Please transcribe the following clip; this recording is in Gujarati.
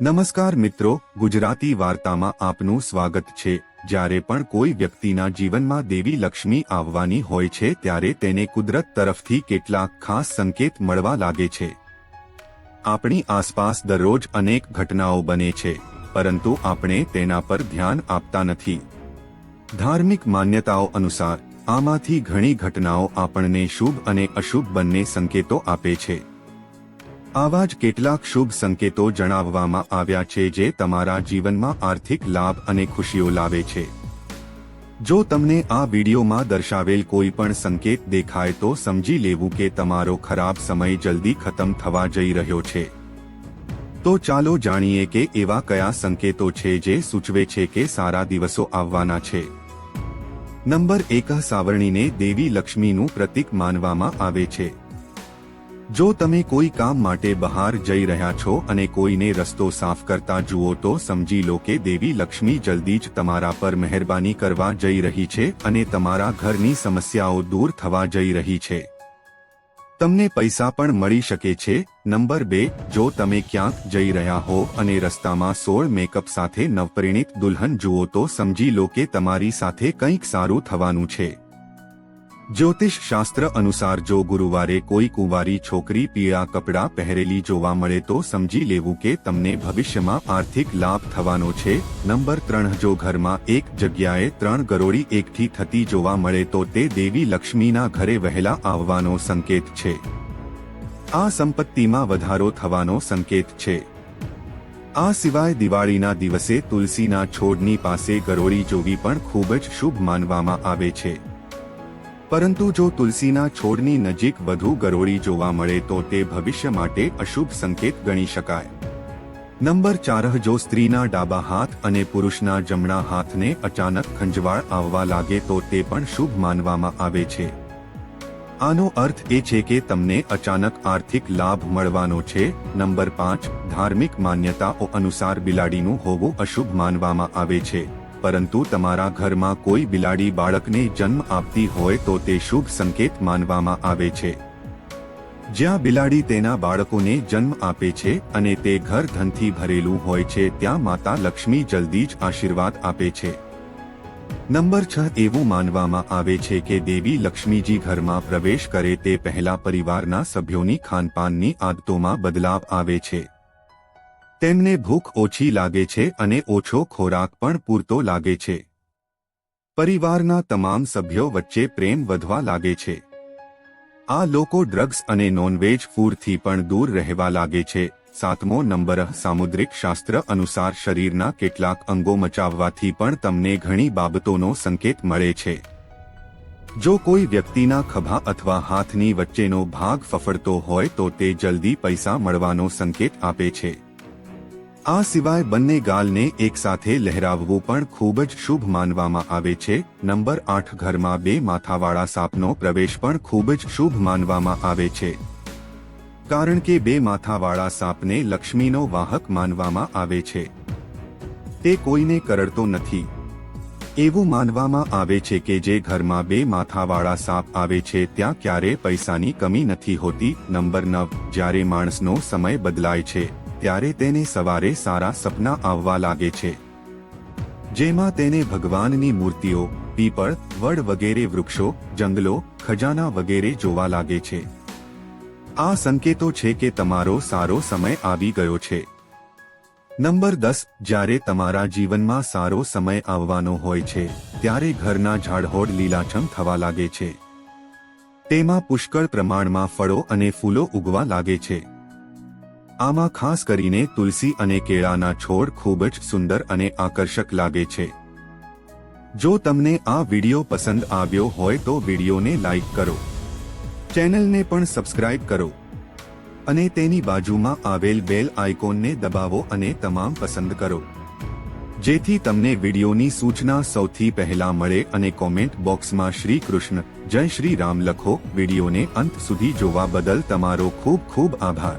નમસ્કાર મિત્રો, ગુજરાતી વાર્તામાં આપનું સ્વાગત છે। જ્યારે પણ કોઈ વ્યક્તિના જીવનમાં દેવી લક્ષ્મી આવવાની હોય છે ત્યારે તેને કુદરત તરફથી કેટલાક ખાસ સંકેત મળવા લાગે છે। આપણી આસપાસ દરરોજ અનેક ઘટનાઓ બને છે, પરંતુ આપણે તેના પર ધ્યાન આપતા નથી। ધાર્મિક માન્યતાઓ અનુસાર આમાંથી ઘણી ઘટનાઓ આપણને શુભ અને અશુભ બંને સંકેતો આપે છે। આવા જ કેટલાક શુભ સંકેતો જણાવવામાં આવ્યા છે જે તમારા જીવનમાં આર્થિક લાભ અને ખુશીઓ લાવે છે। જો તમને આ વિડીયોમાં દર્શાવેલ કોઈ પણ સંકેત દેખાય તો સમજી લેવું કે તમારો ખરાબ સમય જલ્દી ખતમ થવા જઈ રહ્યો છે। તો ચાલો જાણીએ કે એવા કયા સંકેતો છે જે સૂચવે છે કે સારા દિવસો આવવાના છે। નંબર 1, સાવરણીને દેવી લક્ષ્મીનું પ્રતીક માનવામાં આવે છે। જો તમે કોઈ કામ માટે બહાર જઈ રહ્યા છો અને કોઈને રસ્તો સાફ કરતા જુઓ તો સમજી લો કે દેવી લક્ષ્મી જલ્દી જ તમારા પર મહેરબાની કરવા જઈ રહી છે અને તમારા ઘરની સમસ્યાઓ દૂર થવા જઈ રહી છે। તમને પૈસા પણ મળી શકે છે। નંબર 2, જો તમે ક્યાંક જઈ રહ્યા હો અને રસ્તામાં 16 મેકઅપ સાથે નવપરિણીત દુલ્હન જુઓ તો સમજી લો કે તમારી સાથે કંઈક સારું થવાનું છે। જ્યોતિષ શાસ્ત્ર અનુસાર જો ગુરુવારે કોઈ કુંવારી છોકરી પીળા કપડાં પહેરેલી જોવા મળે તો સમજી લેવું કે તમને ભવિષ્યમાં આર્થિક લાભ થવાનો છે। નંબર 3, જો ઘરમાં એક જગ્યાએ 3 ગરોળી એકઠી થતી જોવા મળે તો તે દેવી લક્ષ્મીના ઘરે વહેલા આવવાનો સંકેત છે। આ સંપત્તિમાં વધારો થવાનો સંકેત છે। આ સિવાય દિવાળીના દિવસે તુલસીના છોડની પાસે ગરોળી જોવી પણ ખૂબ જ શુભ માનવામાં આવે છે। પરંતુ જો તુલસીના છોડની નજીક વધુ ગરોળી જોવા મળે તો તે ભવિષ્ય માટે અશુભ સંકેત ગણી શકાય। નંબર 4, જો સ્ત્રીના ડાબા હાથ અને પુરુષના જમણા હાથને અચાનક ખંજવાળ આવવા લાગે તો તે પણ શુભ માનવામાં આવે છે। આનો અર્થ એ છે કે તમને અચાનક આર્થિક લાભ મળવાનો છે। નંબર 5, ધાર્મિક માન્યતાઓ અનુસાર બિલાડીનું હોવું અશુભ માનવામાં આવે છે, પરંતુ તમારા ઘરમાં કોઈ બિલાડી બાળકને જન્મ આપતી હોય તો તે શુભ સંકેત માનવામાં આવે છે। જ્યાં બિલાડી તેના બાળકોને જન્મ આપે છે અને તે ઘર ધનથી ભરેલું હોય છે ત્યાં માતા લક્ષ્મી જલ્દી જ આશીર્વાદ આપે છે। નંબર 6, એવું માનવામાં આવે છે કે દેવી લક્ષ્મીજી ઘરમાં પ્રવેશ કરે તે પહેલા પરિવારના સભ્યોની ખાનપાનની આદતોમાં બદલાવ આવે છે। તેમને ભૂખ ઓછી લાગે છે અને ઓછો ખોરાક પણ પૂરતો લાગે છે। પરિવારના તમામ સભ્યો વચ્ચે પ્રેમ વધવા લાગે છે। આ લોકો ડ્રગ્સ અને નોનવેજ ફૂડથી પણ દૂર રહેવા લાગે છે। 7મો નંબર, સામુદ્રિક શાસ્ત્ર અનુસાર શરીરના કેટલાક અંગો મચાવવાથી પણ તમને ઘણી બાબતોનો સંકેત મળે છે। જો કોઈ વ્યક્તિના ખભા અથવા હાથની વચ્ચેનો ભાગ ફફડતો હોય તો તે જલ્દી પૈસા મળવાનો સંકેત આપે છે। આ સિવાય બંને ગાલને એકસાથે લહેરાવવું પણ ખૂબ જ શુભ માનવામાં આવે છે। નંબર 8, ઘરમાં 2 માથાવાળા સાપનો પ્રવેશ પણ ખૂબ જ શુભ માનવામાં આવે છે, કારણ કે 2 માથાવાળા સાપને લક્ષ્મીનો વાહક માનવામાં આવે છે। તે કોઈને કરડતો નથી। એવું માનવામાં આવે છે કે જે ઘરમાં 2 માથાવાળા સાપ આવે છે ત્યાં ક્યારેય પૈસાની કમી નથી હોતી। નંબર 9, જ્યારે માણસનો સમય બદલાય છે ત્યારે તેને સવારે સારા સપના આવવા લાગે છે, જેમાં તેને ભગવાનની મૂર્તિઓ, પીપળ, વડ વગેરે વૃક્ષો, જંગલો, ખજાના વગેરે જોવા લાગે છે। આ સંકેતો છે કે તમારો સારો સમય આવી ગયો છે। નંબર 10, જ્યારે તમારા જીવનમાં સારો સમય આવવાનો હોય છે ત્યારે ઘરના ઝાડહોડ લીલાછમ થવા લાગે છે। તેમાં પુષ્કળ પ્રમાણમાં ફળો અને ફૂલો ઉગવા લાગે છે। આમાં ખાસ કરીને તુલસી અને કેળાના છોડ ખૂબ જ સુંદર અને આકર્ષક લાગે છે। જો તમને આ વિડીયો પસંદ આવ્યો હોય તો વિડીયોને લાઈક કરો, ચેનલને પણ સબસ્ક્રાઇબ કરો અને તેની બાજુમાં આવેલ બેલ આઇકોનને દબાવો અને તમામ પસંદ કરો, જેથી તમને વિડીયોની સૂચના સૌથી પહેલા મળે। અને કોમેન્ટ બોક્સમાં શ્રી કૃષ્ણ, જય શ્રી રામ લખો। વિડીયોને અંત સુધી જોવા બદલ તમારો ખૂબ ખૂબ આભાર।